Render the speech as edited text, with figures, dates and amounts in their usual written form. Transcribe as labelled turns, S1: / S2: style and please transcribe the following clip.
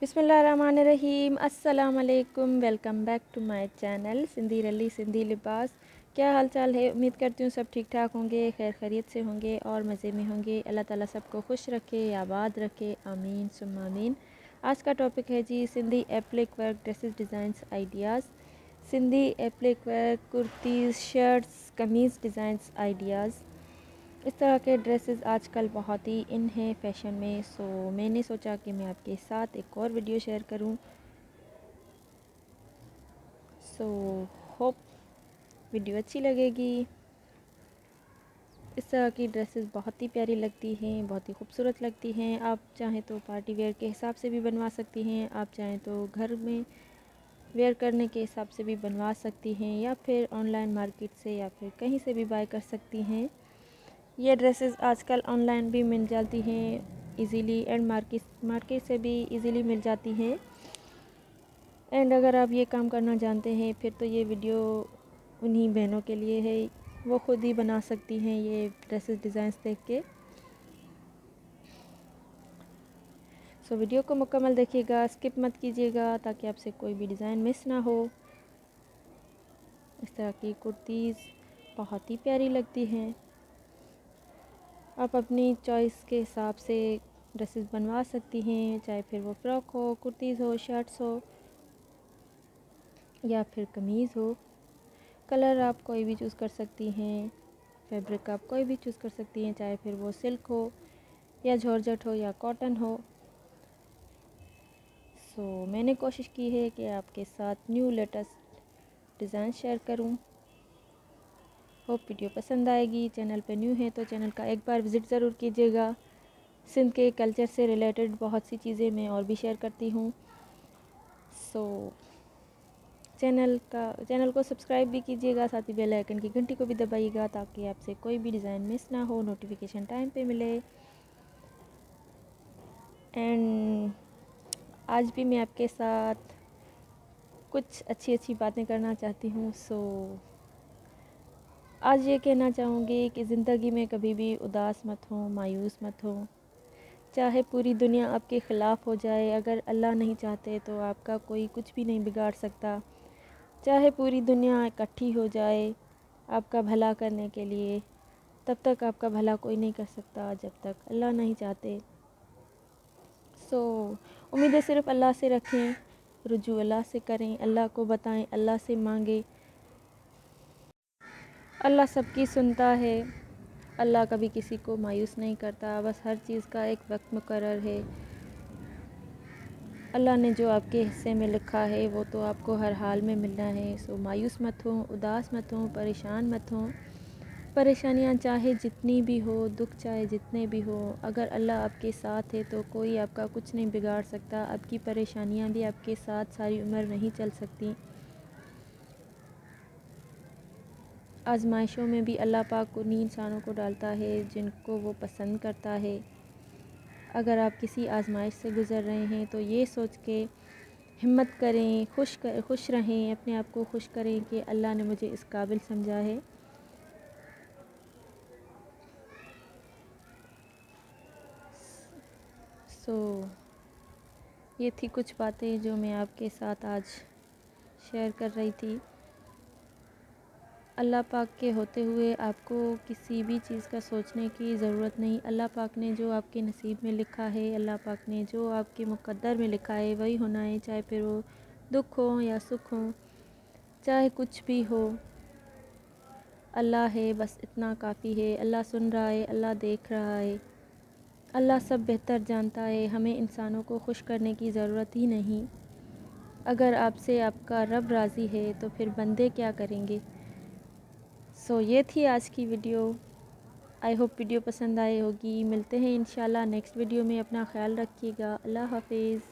S1: बिस्मिल्लाहिर्रहमानिर्रहीम। अस्सलाम वालेकुम। Welcome back to my channel Sindhi ralli Sindhi लिबास। क्या हाल चाल है? उम्मीद करती हूँ सब ठीक ठाक होंगे, खैर खैरियत से होंगे और मज़े में होंगे। अल्लाह ताला सबको खुश रखे, आबाद रखे, आमीन सुम्मा आमीन। आज का टॉपिक है जी Sindhi applique work dresses designs ideas. Sindhi applique work kurtis, shirts, kameez designs ideas. इस तरह के ड्रेसेस आजकल बहुत ही इन हैं फैशन में। सो मैंने सोचा कि मैं आपके साथ एक और वीडियो शेयर करूं। सो होप वीडियो अच्छी लगेगी। इस तरह की ड्रेसेस बहुत ही प्यारी लगती हैं, बहुत ही खूबसूरत लगती हैं। आप चाहें तो पार्टी वेयर के हिसाब से भी बनवा सकती हैं, आप चाहें तो घर में वेयर करने के हिसाब से भी बनवा सकती हैं, या फिर ऑनलाइन मार्केट से या फिर कहीं से भी बाय कर सकती हैं। ये ड्रेसेस आजकल ऑनलाइन भी मिल जाती हैं इजीली, एंड मार्केट से भी इजीली मिल जाती हैं। एंड अगर आप ये काम करना जानते हैं फिर तो ये वीडियो उन्हीं बहनों के लिए है, वो खुद ही बना सकती हैं ये ड्रेसेस डिज़ाइंस देख के। सो वीडियो को मुकम्मल देखिएगा, स्किप मत कीजिएगा ताकि आपसे कोई भी डिज़ाइन मिस ना हो। इस तरह की कुर्तीज़ बहुत ही प्यारी लगती हैं। आप अपनी चॉइस के हिसाब से ड्रेसेस बनवा सकती हैं, चाहे फिर वो फ्रॉक हो, कुर्तीज़ हो, शर्ट्स हो या फिर कमीज़ हो। कलर आप कोई भी चूज़ कर सकती हैं, फैब्रिक आप कोई भी चूज़ कर सकती हैं, चाहे फिर वो सिल्क हो या जॉर्जेट हो या कॉटन हो। सो मैंने कोशिश की है कि आपके साथ न्यू लेटेस्ट डिज़ाइन शेयर करूं। होप वीडियो पसंद आएगी। चैनल पे न्यू है तो चैनल का एक बार विज़िट ज़रूर कीजिएगा। सिंध के कल्चर से रिलेटेड बहुत सी चीज़ें मैं और भी शेयर करती हूँ। सो चैनल को सब्सक्राइब भी कीजिएगा, साथ ही बेल आइकन की घंटी को भी दबाइएगा ताकि आपसे कोई भी डिज़ाइन मिस ना हो, नोटिफिकेशन टाइम पे मिले। एंड आज भी मैं आपके साथ कुछ अच्छी बातें करना चाहती हूँ। सो आज ये कहना चाहूँगी कि ज़िंदगी में कभी भी उदास मत हो, मायूस मत हो। चाहे पूरी दुनिया आपके ख़िलाफ़ हो जाए, अगर अल्लाह नहीं चाहते तो आपका कोई कुछ भी नहीं बिगाड़ सकता। चाहे पूरी दुनिया इकट्ठी हो जाए आपका भला करने के लिए, तब तक आपका भला कोई नहीं कर सकता जब तक अल्लाह नहीं चाहते। सो उम्मीदें सिर्फ़ अल्लाह से रखें, रुजू अल्लाह से करें, अल्लाह को बताएं, अल्लाह से मांगे। अल्लाह सबकी सुनता है, अल्लाह कभी किसी को मायूस नहीं करता। बस हर चीज़ का एक वक्त मुकर्रर है। अल्लाह ने जो आपके हिस्से में लिखा है वो तो आपको हर हाल में मिलना है। सो मायूस मत हो, उदास मत हो, परेशान मत हो। परेशानियाँ चाहे जितनी भी हो, दुख चाहे जितने भी हो, अगर अल्लाह आपके साथ है तो कोई आपका कुछ नहीं बिगाड़ सकता। आपकी परेशानियाँ भी आपके साथ सारी उम्र नहीं चल सकती। आजमाइशों में भी अल्लाह पाक उन्हीं इंसानों को डालता है जिनको वो पसंद करता है। अगर आप किसी आजमाइश से गुज़र रहे हैं तो ये सोच के हिम्मत करें, खुश रहें, अपने आप को खुश करें कि अल्लाह ने मुझे इस काबिल समझा है। सो ये थी कुछ बातें जो मैं आपके साथ आज शेयर कर रही थी। अल्लाह पाक के होते हुए आपको किसी भी चीज़ का सोचने की ज़रूरत नहीं। अल्लाह पाक ने जो आपके नसीब में लिखा है, अल्लाह पाक ने जो आपके मुक़द्दर में लिखा है वही होना है, चाहे फिर वो दुख हो या सुख हो, चाहे कुछ भी हो। अल्लाह है, बस इतना काफ़ी है। अल्लाह सुन रहा है, अल्लाह देख रहा है, अल्लाह सब बेहतर जानता है। हमें इंसानों को खुश करने की ज़रूरत ही नहीं। अगर आपसे आपका रब राज़ी है तो फिर बंदे क्या करेंगे। सो ये थी आज की वीडियो। आई होप वीडियो पसंद आई होगी। मिलते हैं इंशाल्लाह नेक्स्ट वीडियो में। अपना ख्याल रखिएगा। अल्लाह हाफिज़।